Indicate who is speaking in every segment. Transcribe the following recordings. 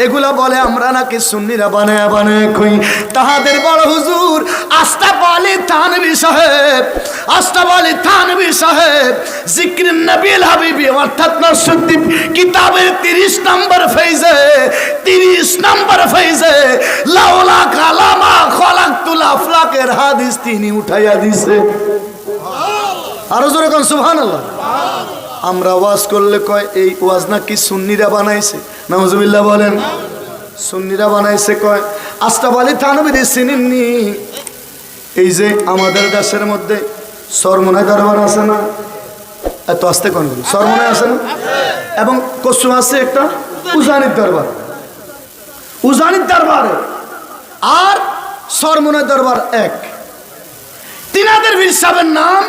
Speaker 1: এগুলা বলে আমরা নাকি সুন্নিরা বানায় বানায় কই। তাহাদের বড় হুজুর আশরাফ আলী থানভী সাহেব, আশরাফ আলী থানভী সাহেব জিক্রিন নবীল হাবিবি অর্থাৎ নরসুদ্দীন কিতাবের 30 নম্বর ফেজে, 30 নম্বর ফেজে লাউলা কালামা খলাকতুল আফলাকের হাদিস তিনি উঠাইয়া দিছে। আরো জোরে কোন সুবহানাল্লাহ। আমরা ওয়াজ করলে কয় এই ওয়াজ নাকি সুন্নিরা বানাইছে, নাউজুবিল্লাহ বলেন। সুন্নিরা বানাইছে কয়। আশরাফ আলী থানভী চিনেননি? এই যে আমাদের দেশের মধ্যে সরমনায় দরবার আছে না, এত আস্তে কোন সরমনায় আছে না, এবং কসু আছে একটা উজানির দরবার, উজানির দরবার আর সরমনায় দরবার এক। তিনাদের বীর সাহেবের নাম,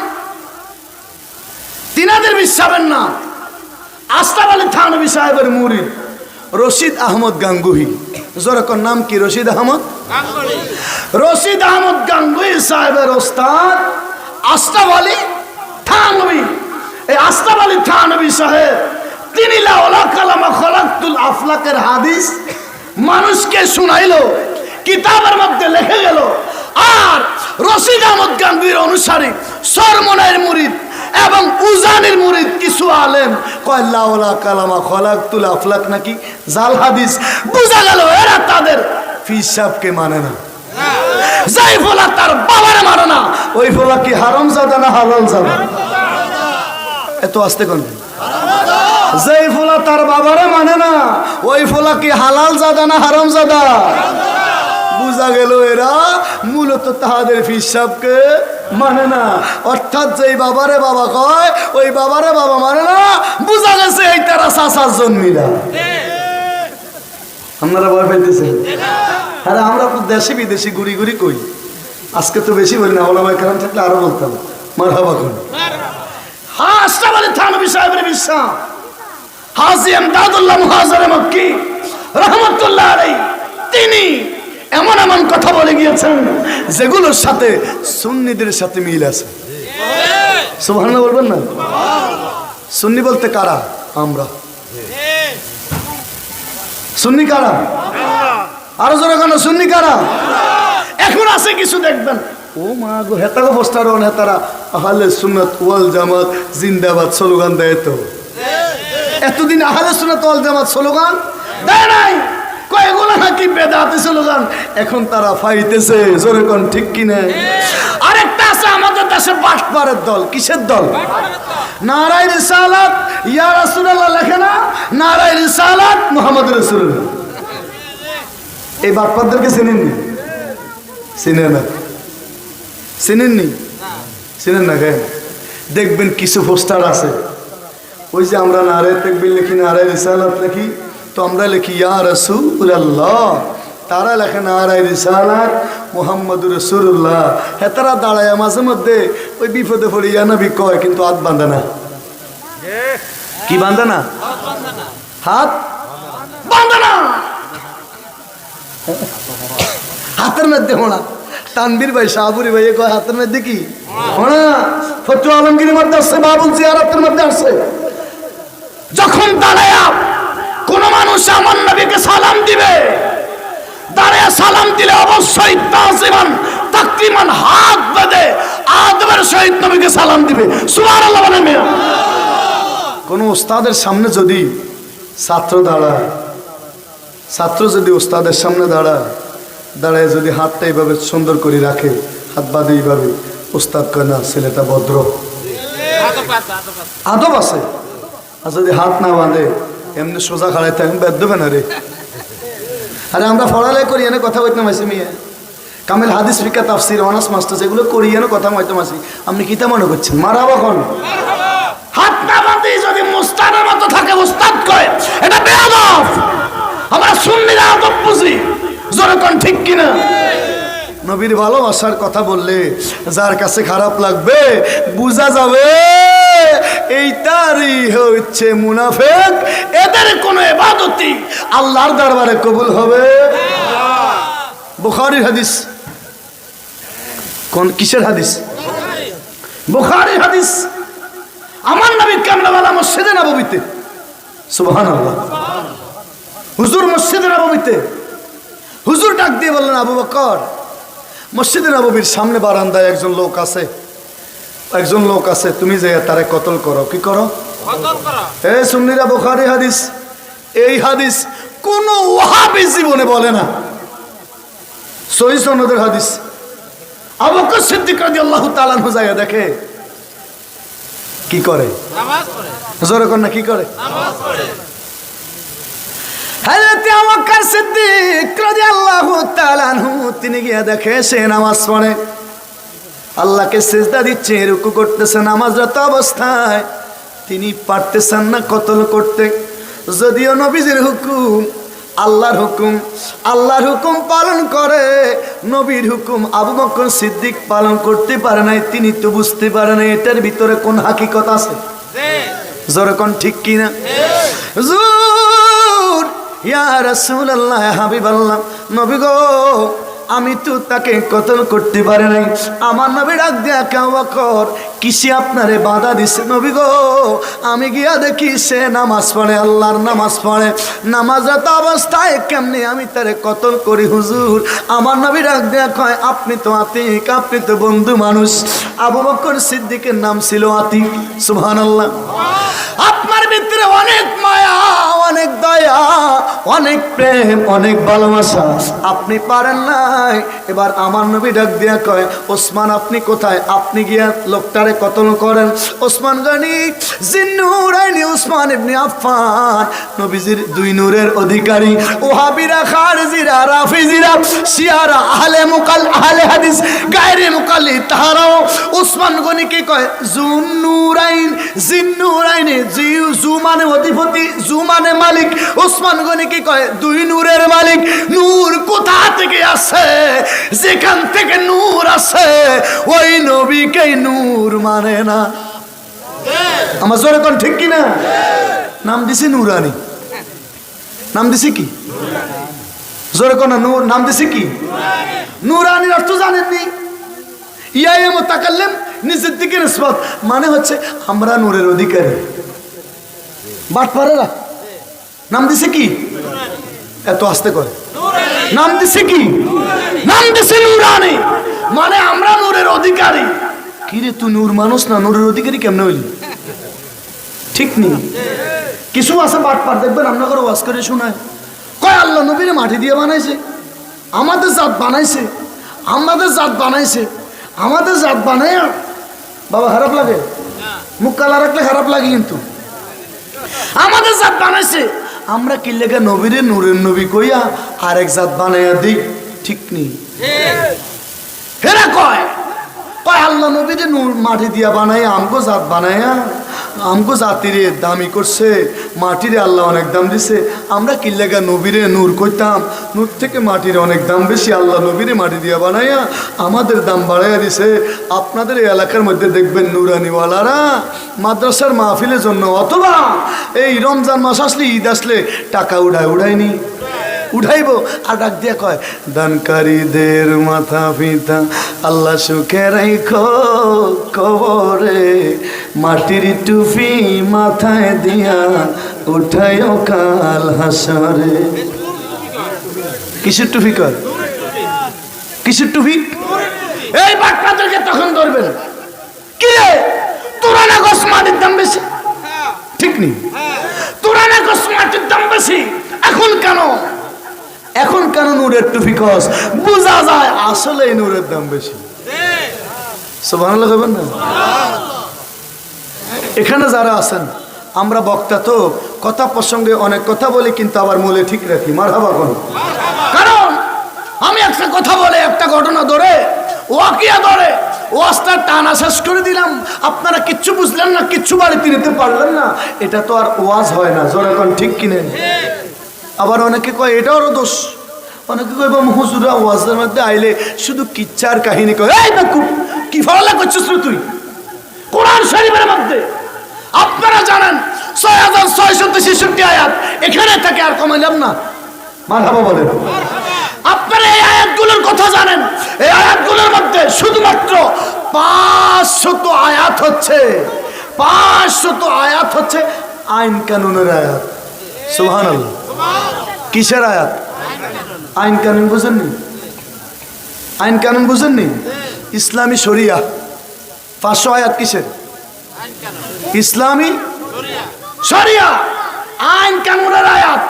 Speaker 1: তিনাদের বীর সাহেবের নাম আশরাফ আলী থানভী সাহেবের মুরিদ রশিদ আহমদ গাঙ্গুহি। জোরকর নাম কি? রশিদ আহমদ গাঙ্গুহি। রশিদ আহমদ গাঙ্গুহি সাহেবের ওস্তাদ আশরাফ আলী থানভী। এই আশরাফ আলী থানভী সাহেব তিনি লাউলা কালামা খলাকতুল আফলাকের হাদিস মানুষকে শুনাইলো, কিতাবের মধ্যে লিখে গেল। আর রশিদ আহমদ গাঙ্গুহির অনুসারী সরমনায়ের মুরিদ এবং উজানির মুরিদ কিছু আলেম কয় লাউলা কালামা খলাকতুল আফলাক নাকি জাল হাদিস। বুঝা গেল এরা তাদের পীর সাহেবকে মানে না। যাই ফলা তার বাবারে মানে না, ওই ফলা কি হারামজাদা না হালাল জাদা? এত আস্তে কোন? যেই ফলা তার বাবারে মানে না, ওই ফলা কি হালাল জাদা না হারামজাদা? বুঝা গেল এরা মূলত তাহাদের পীর সাহেবকে মানে না। অর্থাৎ যেই বাবারে বাবা কয় ওই বাবারে বাবা মানে না। বুঝা গেছে এই তারা চাচার জন্মিলা। আপনারা ভয় পাইতেছেন? আরে আমরা তো দেশি বিদেশি ঘুরি ঘুরি কই, আজকে তো বেশি বলি না, ওলামায়ে কেরাম থাকলে আরো বলতাম মারহাবা কোন। হ্যাঁ, আশরাফ আলী থানভী সাহেবের বিশ্বাস হাজী এমদাদুল্লাহ মুহাজিরে মক্কি রাহমাতুল্লাহ আলাইহি তিনি এমন এমন কথা বলে গিয়েছেন যেগুলোর সাথে সুন্নিদের সাথে মিল আছে। সুবহানাল্লাহ বলবেন না? সুন্নি বলতে কারা? আমরা। সুন্নি কারা? আরো জোরে কেন? সুন্নি কারা? এখন আছে কিছু দেখবেন ও মা গো হেতাগো পোস্টার অন হেতারা আহলে সুন্নাত ওয়াল জামাত জিন্দাবাদ স্লোগান দেয়। তো এতদিন আহলে সুন্নাত ওয়াল জামাত স্লোগান দেয় নাই, কয়গুলো নাকি বেদাতি স্লোগান এখন তারা ফাইতেছে। জোরে কোন ঠিক কিনা? আরেকটা আছে আমাদের দেশে বাটপারের দল। কিসের দল? নারায়ে রিসালাত ইয়া রাসূলুল্লাহ লেখে না, নারায়ে রিসালাত মুহাম্মদ রাসূলুল্লাহ। এই বাটপারদেরকে চিনেননি? চিনেন না? চিনেননি? চিনেন না কেন? দেখবেন কিছু পোস্টার আছে ওই যে আমরা নারায়ে তাকবীর লিখি, নারায়ে রিসালাত লিখি, তো আমরা লিখি ইয়া রাসূলুল্লাহ, তারা লেখে নারায়ে রিসালাত মুহাম্মদুর রাসূলুল্লাহ। হেতারা দাঁড়ায় মাঝে মধ্যে ওই বিপদে পড়ে ইয়া নবী কয়, কিন্তু হাত বাঁধে না। কি বাঁধে না? হাত বাঁধে না। হাতের মধ্যে হোনা তানবীর ভাই শাহপুরি ভাই কয় হাতের মধ্যে কি হোনা? ফতুয়া আলমগীরের মধ্যে আছে, বাবুল জিয়ারতের মধ্যে আছে। যখন দাঁড়ায়া কোন মানুষ আমার নবীকে সালাম দিবে, দাঁড়ায়া সালাম দিলে অবশ্যই তাজিমান তাকরিমান হাত বেঁধে আদবের সহিত নবীকে সালাম দিবে। সুবহানাল্লাহ বলেন মিয়া। কোন উস্তাদের সামনে যদি ছাত্র দাঁড়ায়, ছাত্র যদি উস্তাদের সামনে দাঁড়ায় যদি হাতটা এইভাবে সুন্দর করে রাখে, হাত বাঁধে এইভাবে, উস্তাদ কয় না ছেলেটা ভদ্র, আদব আছে। আর যদি হাত না বাঁধে এমনি সোজা খাড়াই থাকেন বেদ দেবে না রে। আরে আমরা পড়ালে করি এনে কথা বলতে মাসি মেয়ে কামেল হাদিস ফিকা তাফসির অনার্স মাস্টার্স এগুলো করি এনে কথা বলতে মাসি। আপনি কিতা মনে করছেন? মারাবা কোন? হাত না বাঁধে যদি মুস্তাদের মতো থাকে উস্তাদ কয় এটা বেয়াদব। আমরা সুন্নিরা আদব বুঝি। জোরে কোন ঠিক কিনা? নবীর ভালোবাসার কথা বললে যার কাছে খারাপ লাগবে বুঝা যাবে এইটারই হচ্ছে মুনাফিক। এদের কোন ইবাদতই আল্লাহর দরবারে কবুল হবে। বুখারীর হাদিস। কোন কিসের হাদিস? বুখারীর হাদিস। আমার নবী কামরাওয়ালা মসজিদে নববীতে, সুবহানাল্লাহ, হুজুর মসজিদে নববীতে হুজুর ডাক দিয়ে বললেন, আবু বকর, মসজিদে নববীর সামনে বারান্দায় একজন লোক আছে, তুমি যে তারে কতল করো। কি করো? এ সুন্নিরা, বুখারী হাদিস, এই হাদিস কোন ওয়াহাবী জীবনে বলে না, সহিহ সনদের হাদিস। আবু বকর সিদ্দিক রাদিয়াল্লাহু তাআলা আনহু যায় দেখে কি করে, নামাজ পড়ে। জোরে কর না, কি করে? নামাজ পড়ে। হযরত আবু বকর সিদ্দিক রাদিয়াল্লাহু তাআলা আনহু তিনি গিয়ে দেখে সে নামাজ পড়ে, আল্লাহকে সিজদা দিচ্ছে, রুকু করতেছে, নামাজরত অবস্থায়। তিনি পারতেছেন না কতল করতে, যদিও নবীজির হুকুম, আল্লাহর হুকুম পালন করে, নবীর হুকুম আবু বকর সিদ্দিক পালন করতে পারে নাই। তিনি তো বুঝতে পারে নাই এটার ভিতরে কোন হাকিকত আছে। জোরে কোন ঠিক কিনা? হুজুর, ইয়া রাসূলুল্লাহ, হাবিবাল্লাহ, নবী গো, আমি তো তাকে কতল করতে পারি নাই। আমার নবী ডাক দিয়া, আবু বকর, কিসে আপনারে বাধা দিছে? নবী গো, আমি গিয়া দেখি সে নামাজ পড়ে, আল্লাহর নামাজ পড়ে, নামাজরত অবস্থায় কেমনে আমি তারে কতল করি? হুজুর, আমার নবী ডাক দিয়া কয়, আপনি তো আতিক, আপনি তো বন্ধু মানুষ। আবু বকর সিদ্দিকের নাম ছিল আতিক। সুবহানাল্লাহ। আপনার ভিতরে অনেক মায়া, অনেক দয়া, অনেক প্রেম, অনেক ভালোবাসা, আপনি পারেন নাই। এবার আমার নবী ডাক দিয়া কয়, ওসমান আপনি কোথায়? আপনি গিয়া লোকটারে কতল করেন। ওসমান গনি জিন্নুরাইনি, ওসমান ইবনে আফফান, নবীজির দুই নূরের অধিকারী। ওহাবিরা, খারজিরা, রাফিজিরা, শিয়ারা, আহলে হাদিস, গায়রে মুকাল্লিদ, তাহারাও ওসমান গনিকে কয় জুন্নুরাইন, জিন্নুরাইনি। জু মানে অধিপতি, জু মানে মালিক। ওসমান গনিকে কয় দুই নূরের মালিক। নূর কোথা থেকে আসে? যেখান থেকে নূর আসে ওই নবীকে নূর মানে না। আমার জোরে কোন ঠিক কিনা? নাম দিছি নুরানি। নাম দিছি কি? জোরে কোন নূর, নাম দিছি কি? নুরানির অর্থ জানেননি? ইয়ায়ে মুতাকাল্লিম, নিজের দিকে নিসবত, মানে হচ্ছে আমরা নূরের অধিকারী। বাটপারেরা নাম দিছে কি? এত আস্তে করে নাম দিছে কি? নাম দিছে নুরানি, মানে আমরা নূরের অধিকারী। কি রে, তুই নূর মানুষ না, নূরের অধিকারী কেমনে হইলি? ঠিক নেই। কিছু আছে বাটপার, দেখবেন আপনাদের ওয়াজ করে শোনায়, কয় আল্লাহ নবীরে মাটি দিয়ে বানাইছে, আমাদের জাত বানাইছে, আমাদের জাত বানাইছে, আমাদের জাত বানায়। বাবা খারাপ লাগে? মুখ কালা রাখলে খারাপ লাগে, কিন্তু আমাদের জাত বানাইছে। আমরা কি লেগে নবীরে নূরের নবী কইয়া আরেক জাত বানাইয়া দিই? ঠিক নেই। হেরা কয় আল্লাহ নবীরে নূর মাটি দিয়া বানাইয়া আমগো জাত বানাইয়া আমগো জাতিরে দামি করছে, মাটিরে আল্লাহ অনেক দাম দিছে। আমরা কি লেগে নবীরে নূর কইতাম, নূর থেকে মাটির অনেক দাম বেশি, আল্লাহ নবীরে মাটি দিয়া বানাইয়া আমাদের দাম বাড়াইয়া দিছে। আপনাদের এই এলাকার মধ্যে দেখবেন নুরানিওয়ালারা মাদ্রাসার মাহফিলের জন্য অথবা এই রমজান মাস আসলে, ঈদ আসলে টাকা উড়ায়নি, উঠাইব। আর ডাক দিয়া কয়, দানকারীদের মাথা পিতা আল্লাহ সুখে রাইখো কবরে, মাটির টুপি মাথায় দিয়া উঠাইও কাল হাসরে। কিসের টুপি কর? কিসের টুপি? এই বাটপাদেরকে তখন ধরবেন, কি রে তোরা না গোস মাটির দাম বেশি? ঠিক নেই, তোরা না গোস মাটির দাম বেশি, এখন কেন? এখন কেন নূরের টুপি কস? বোঝা যায় আসলে নূরের দাম বেশি। সুবহানাল্লাহ বলবেন না? এখানে যারা আছেন, আমরা বক্তা তো কথা প্রসঙ্গে অনেক কথা বলি, কিন্তু আবার মূলে ঠিক রাখি। মারহাবা কোন? কারণ আমি একটা কথা বলে, একটা ঘটনা ধরে, ওয়াকিয়া ধরে ওয়াজটা টানা শেষ করে দিলাম, আপনারা কিচ্ছু বুঝলেন না, কিচ্ছু বাড়িতে নিতে পারলেন না, এটা তো আর ওয়াজ হয় না। জোরে কোন ঠিক কিনে? আবার অনেকে কয় এটাও দোষ, অনেকে কয় হুজুরা ওয়াজের মধ্যে আইলে শুধু কিচ্ছার কাহিনী কয়। এই বেকুব, কি ফলা করছিস তুই? কোরআন শরীফের মধ্যে আপনারা জানেন 6666 আয়াত, এখানে থেকে আর কমাইলাম না। মারহাবা বলেন। আপনারা এই আয়াতগুলোর কথা জানেন, এই আয়াতগুলোর মধ্যে শুধুমাত্র 500 আয়াত হচ্ছে, 500 আয়াত হচ্ছে আইন কানুনের আয়াত। সুবহানাল্লাহ। কিসের আয়াত? আইন কানুন বুঝেননি? আইন কানুন বুঝেননি? ইসলামী শরিয়া 500 আয়াত কিসের? ইসলামী শরিয়া আইন কানুনের আয়াত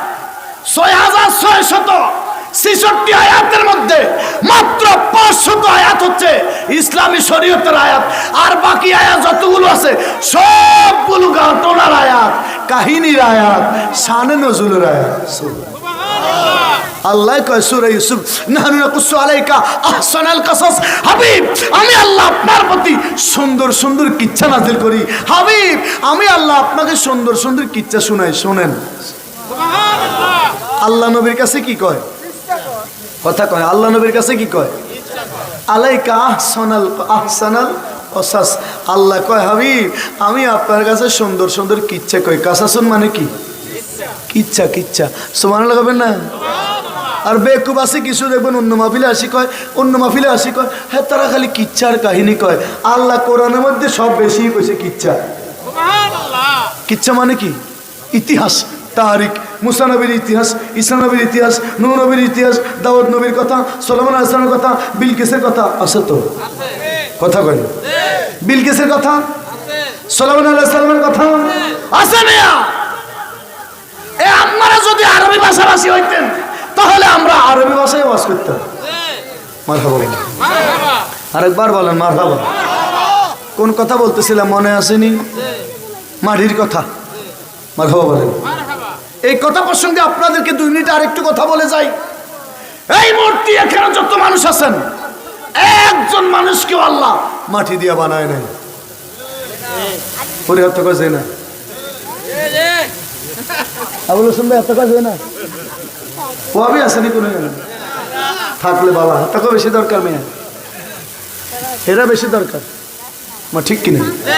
Speaker 1: 6666 আয়াতের মধ্যে মাত্র 500 আয়াত হচ্ছে ইসলামী শরীয়তের আয়াত, আর বাকি আয়াত যতগুলো আছে সবগুলো ঘটনার আয়াত, কাহিনীর আয়াত, শানে নজুলের আয়াত। আল্লাহ কয় সূরা ইউসুফ, নাহনু নাকুসু আলাইকা আহসানাল কাসাস, হাবিব আমি আল্লাহ আপনার প্রতি সুন্দর সুন্দর কিচ্ছা নাযিল করি। হাবিব আমি আল্লাহ আপনাকে সুন্দর সুন্দর কিচ্ছা শোনাই, শোনেন। আল্লাহ নবীর কাছে কি কয়? কথা কয়। আল্লাহ নবীর কাছে কি কয়? আলাইকা আহসানাল কাসাস। আল্লাহ কয় হাবিব আমি আপনার কাছে সুন্দর সুন্দর কিচ্ছা কই। কাসাসুন মানে কি? কিচ্ছা। কিচ্ছা সুবহানাল্লাহ কবেন না? আর বেকুব আছে কিছু দেখবেন অন্য মাহফিলে আসি কয়, অন্য মাহফিলে আসি কয় হ্যাঁ তারা খালি কিচ্ছার কাহিনী কয়। আল্লাহ কোরআনের মধ্যে সব বেশি কইছে কিচ্ছা। কিচ্ছা মানে কি? ইতিহাস, তারিখ, মুসা নবীর ইতিহাস, ঈসা নবীর ইতিহাস, নূহ নবীর ইতিহাস, দাউদ নবীর কথা, সুলাইমান আলাইহিস সালামের কথা, বিলকিসের কথা আছে তো? কথা কয় বিলকিসের কথা, সুলাইমান আলাইহিস সালামের কথা আছে না? এ আপনারা যদি আরবি ভাষাভাষী হইতেন তাহলে আমরা আরবি ভাষায় ওয়াজ করতাম। মারহাবা, আরেকবার বলেন মারহাবা। কোন কথা বলতেছিলাম মনে আসেনি? মাটির কথা। মারহাবা বলেন। এই কথা প্রসঙ্গে আপনাদেরকে 2 মিনিট আরেকটু কথা বলে যাই। এই মূর্তি এখানে যত মানুষ আছেন একজন মানুষকেও আল্লাহ মাটি দিয়ে বানায় নাই। পরিহার কাজ হয় না, আবুল হোসেন ভাই এত কাজ হয় না। ওয়াবি আসেনি কোনো থাকলে বাবা হাতটাকেও বেশি দরকার, মেয়ে এরা বেশি দরকার। ঠিক কিনা?